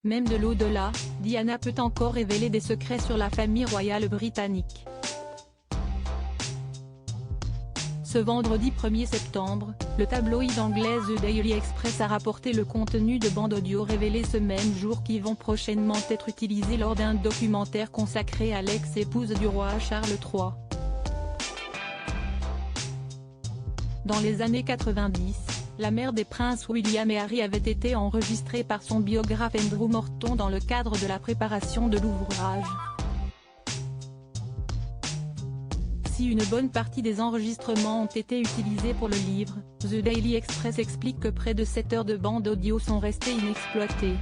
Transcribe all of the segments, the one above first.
Même de l'au-delà, Diana peut encore révéler des secrets sur la famille royale britannique. Ce vendredi 1er septembre, le tabloïd anglais The Daily Express a rapporté le contenu de bandes audio révélées ce même jour qui vont prochainement être utilisées lors d'un documentaire consacré à l'ex-épouse du roi Charles III. Dans les années 90, la mère des princes William et Harry avait été enregistrée par son biographe Andrew Morton dans le cadre de la préparation de l'ouvrage. Si une bonne partie des enregistrements ont été utilisés pour le livre, The Daily Express explique que près de 7 heures de bande audio sont restées inexploitées.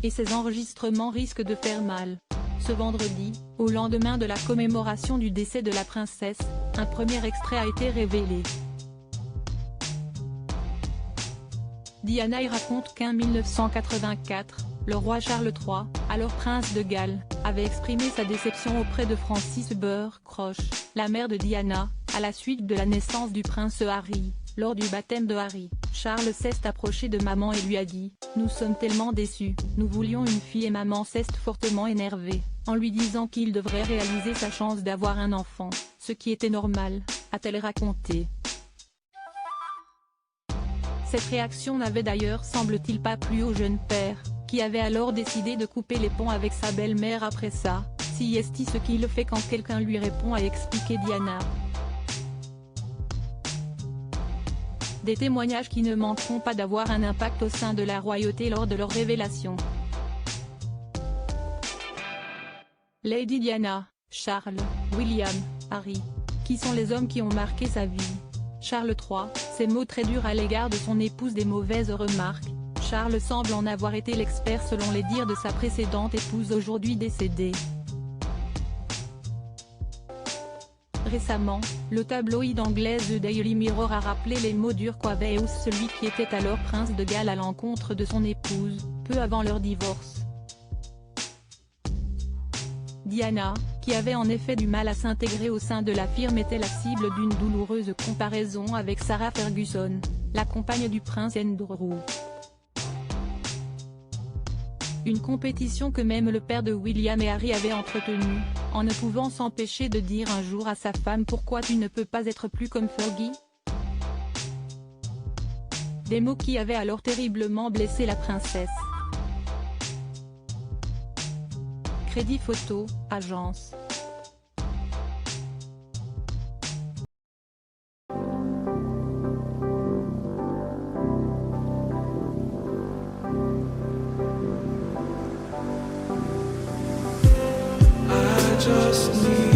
Et ces enregistrements risquent de faire mal. Ce vendredi, au lendemain de la commémoration du décès de la princesse, un premier extrait a été révélé. Diana y raconte qu'en 1984, le roi Charles III, alors prince de Galles, avait exprimé sa déception auprès de Frances Burcrosh, la mère de Diana, à la suite de la naissance du prince Harry. Lors du baptême de Harry, Charles s'est approché de maman et lui a dit « Nous sommes tellement déçus, nous voulions une fille » et maman s'est fortement énervée, en lui disant qu'il devrait réaliser sa chance d'avoir un enfant, ce qui était normal, a-t-elle raconté. Cette réaction n'avait d'ailleurs semble-t-il pas plu au jeune père, qui avait alors décidé de couper les ponts avec sa belle-mère après ça, si est-il ce qu'il fait quand quelqu'un lui répond, a expliqué Diana. Des témoignages qui ne manqueront pas d'avoir un impact au sein de la royauté lors de leur révélation. Lady Diana, Charles, William, Harry. Qui sont les hommes qui ont marqué sa vie? Charles III, ses mots très durs à l'égard de son épouse, des mauvaises remarques. Charles semble en avoir été l'expert selon les dires de sa précédente épouse aujourd'hui décédée. Récemment, le tabloïd anglais The Daily Mirror a rappelé les mots durs qu'avait eu celui qui était alors prince de Galles à l'encontre de son épouse, peu avant leur divorce. Diana, qui avait en effet du mal à s'intégrer au sein de la firme, était la cible d'une douloureuse comparaison avec Sarah Ferguson, la compagne du prince Andrew. Une compétition que même le père de William et Harry avait entretenue, en ne pouvant s'empêcher de dire un jour à sa femme « Pourquoi tu ne peux pas être plus comme Fergie ?» Des mots qui avaient alors terriblement blessé la princesse. Crédit photo, agence. Just need